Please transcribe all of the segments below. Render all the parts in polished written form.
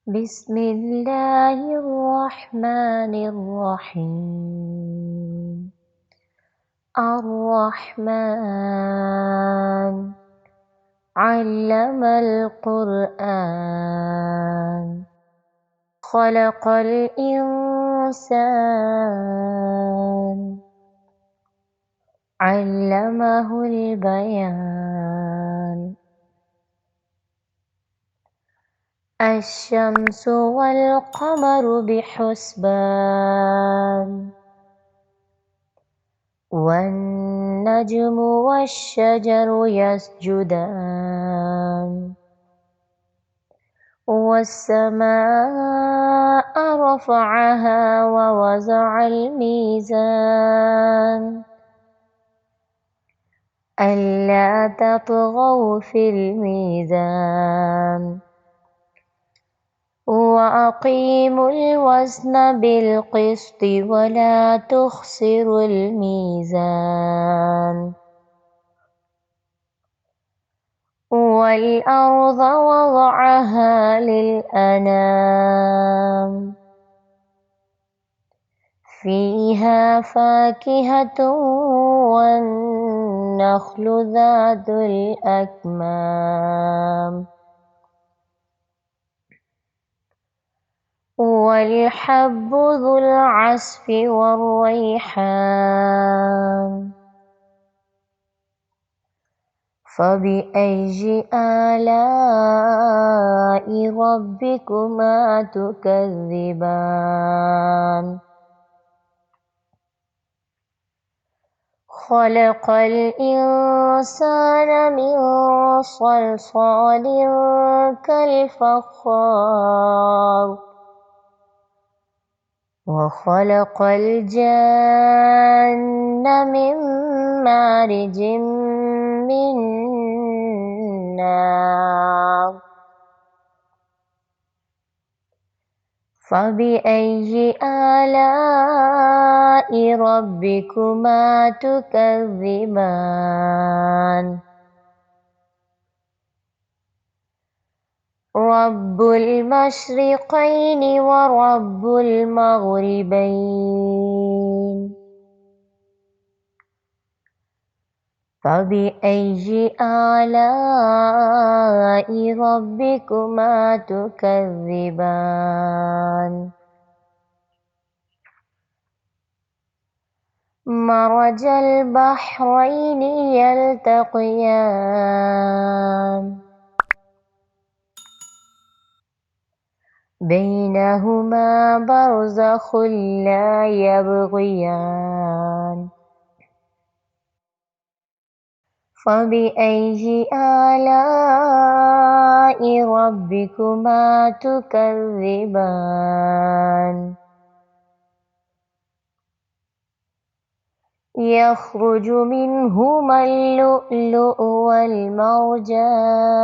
Bismillahirrahmanirrahim. Ar-Rahman 'allamal Qur'an. Khalaqal insan 'allamahul bayan. Asy-syamsu wal qamaru bihusban. Wan najmu wasy-syajaru yasjudan. Was-samaa'a rafa'aha wa waza'al mizan. Alla tatghaw fil mizan. Wa aqimul wazna bil qisti wa la tukhsirul mizan. Wal arda wada'aha lil anam. Fiha fakihatun wan nakhlu dhatul akmam. Wal habbu dhul 'asfi war rayhan. Fabi'ayyi ala'i rabbikuma tukadziban. Khalaqal insana min salsalin kal fakhar. Wa khalaqal janna min marijin min nar. Fabi'ayyi ala'i rabbikuma tukadziban. Rabbul masyriqaini wa rabbul maghribain. Fabi'ayyi ala'i rabbikuma tukadziban. Marajal bahraini yaltaqiyan. Bainahuma barzakhun la yabghiyan. Fabi'ayyi ala'i rabbikuma tukadziban. Yakhruju minhumal lu'lu'u wal marjan.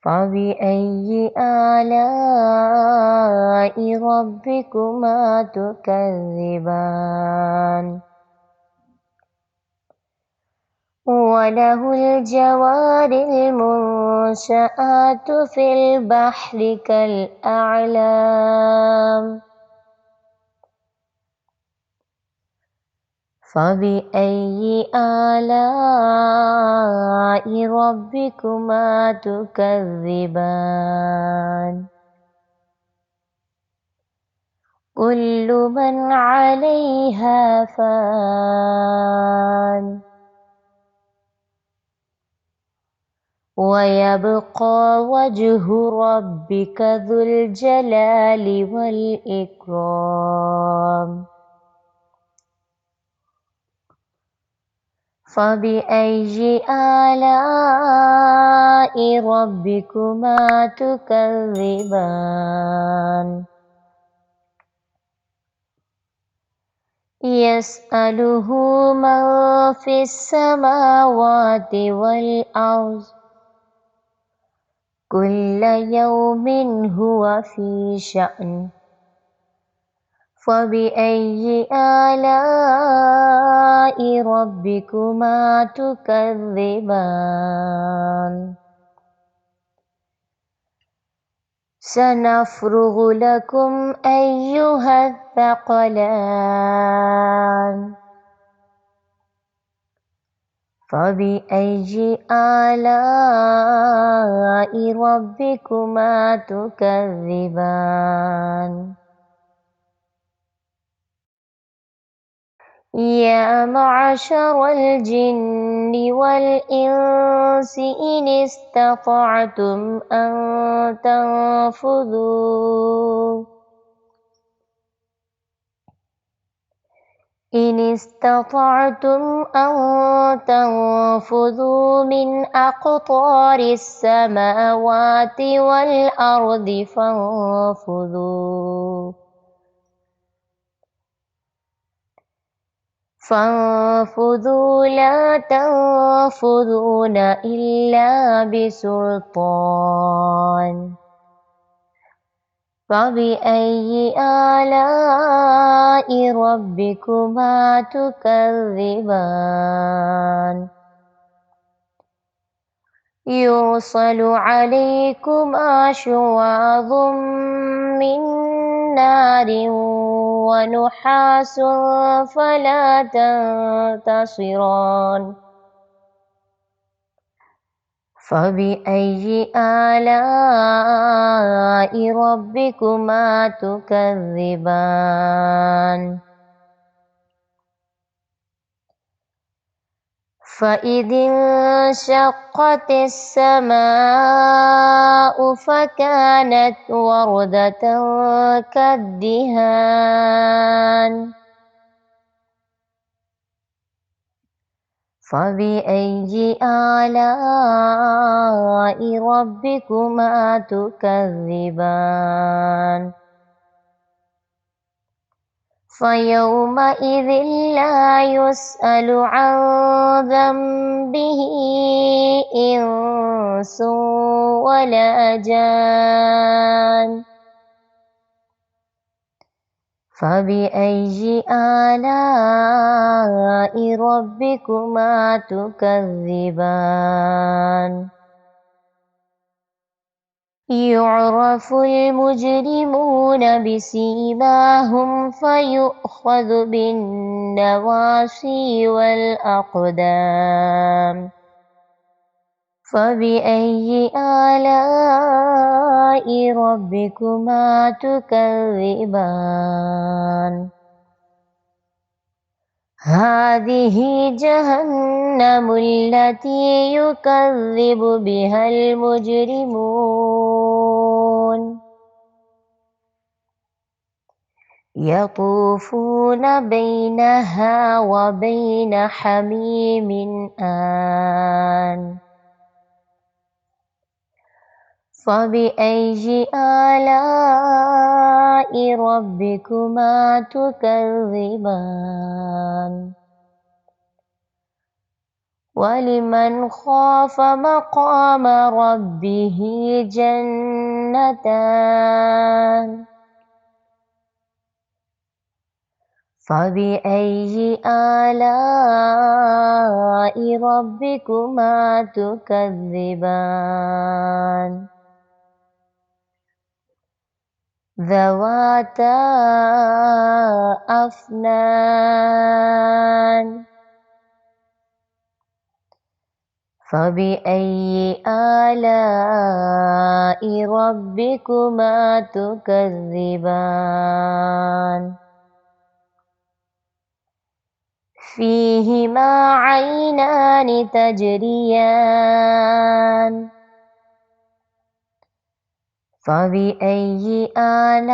Fabi'ayyi ala'i rabbikuma tukadziban. Walahul jawaril munsha'atu fil bahri kal a'lam. Fabi'ayyi ala'i rabbikuma tukadziban. Kullu man 'alayha fan. Wa yabqa wajhu rabbika dzul jalali wal ikram. Fabi'ayyi ala'i rabbikuma tukadziban. Yas'aluhu man fis samawati wal ardh. Kulla yawmin huwa fi sya'n. Fabi'ayyi ala'i rabbikuma tukadziban. tukadziban. سنفرغ لكم أيها الثقلان فبأي آلاء ربكما تكذبان يا معشر الجن والإنس إن استطعتم أن تنفذوا من أقطار السماوات والأرض فانفذوا لا تنفذون إلا بسلطان فبأي آلاء ربكما تكذبان يرسل عليكما شواظ من نار ونحاس فلا تنتصران فبأي آلاء ربكما تكذبان فإذ انشقت السماء فكانت وردة كالدهان فبأي آلاء ربكما تكذبان فيومئذ لا يسأل عن ذنبه إنس ولا جان فبأي آلاء ربكما تكذبان يعرف المجرمون بسيماهم فيؤخذ بالنواصي والأقدام فبأي آلاء ربكما تكذبان هذه جهنم التي يكذب بها المجرمون يطوفون بينها وبين حميم آن فبأي آلاء ربكما تكذبان ولمن خاف مقام ربه جنتان فبأي آلاء ربكما تكذبان ذواتا أفنان فبأي آلاء ربكما تكذبان فيهما عينان تجريان فبأي آلاء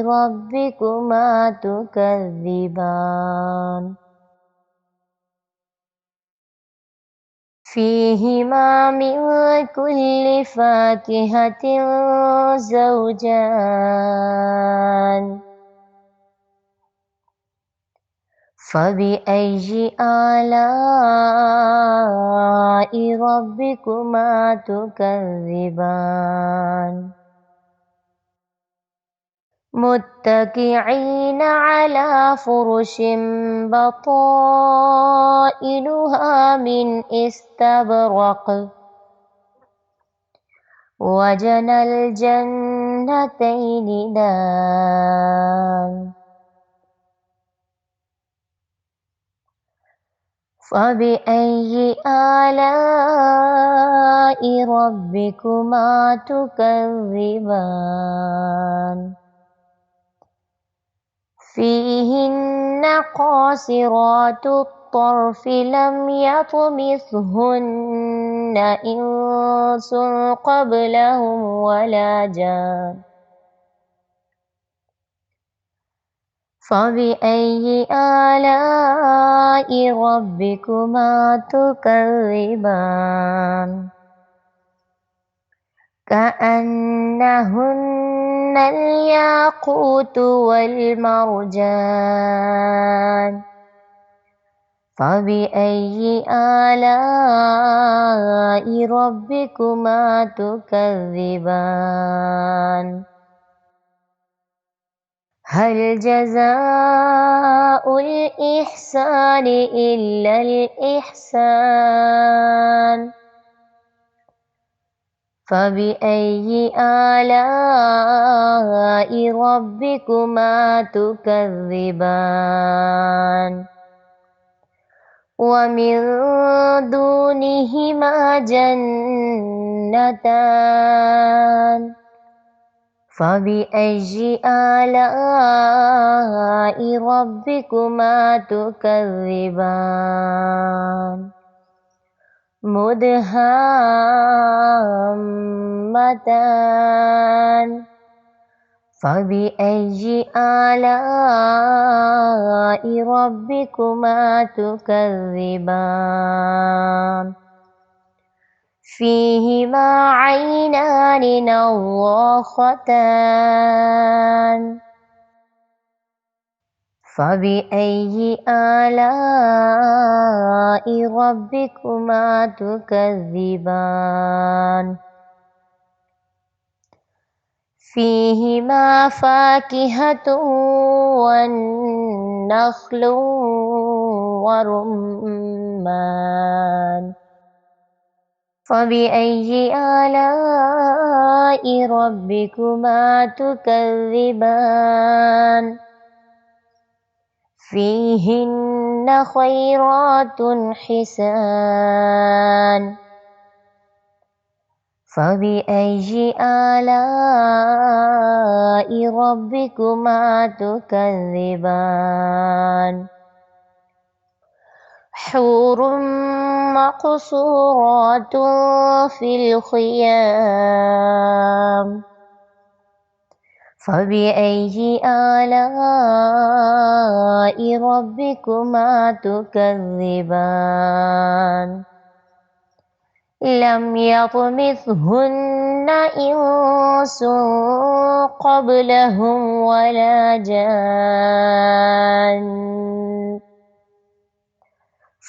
ربكما تكذبان فيهما من كل فاكهة زوجان فبأي آلاء ربكما تكذبان متكئين على فرش بطائنها من استبرق وجنى الجنتين دان فبأي آلاء ربكما تكذبان فيهن قاصرات الطرف لم يطمثهن إنس قبلهم ولا جان فبأي آلاء ربكما تكذبان كأنهن الياقوت والمرجان فبأي آلاء ربكما تكذبان هل جزاء الإحسان إلا الإحسان فبأي آلاء ربكما تكذبان ومن دونهما جنتان فبأي آلاء ربكما تكذبان مدهامتان فبأي آلاء ربكما تكذبان فيهما عينان نضاختان فبأي آلاء ربكما تكذبان فيهما فاكهة والنخل والرمان فبأي آلاء ربكما تكذبان فيهن خيرات حسان فبأي آلاء ربكما تكذبان حور مقصورات في الخيام فبأي آلاء ربكما تكذبان لم يطمثهن إنس قبلهم ولا جان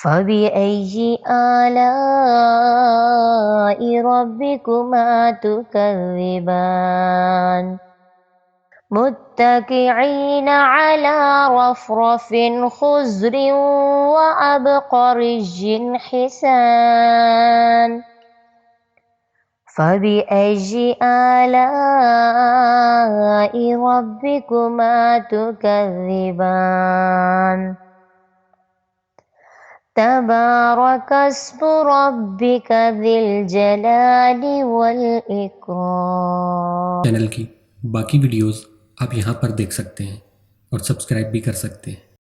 فبأي آلاء ربكما تكذبان متكئين على رفرف خضر وعبقري حسان فبأي آلاء ربكما تكذبان تبارك اسم ربك ذي الجلال والإكرام। चैनल की बाकी वीडियोस आप यहाँ पर देख सकते हैं और सब्सक्राइब भी कर सकते हैं।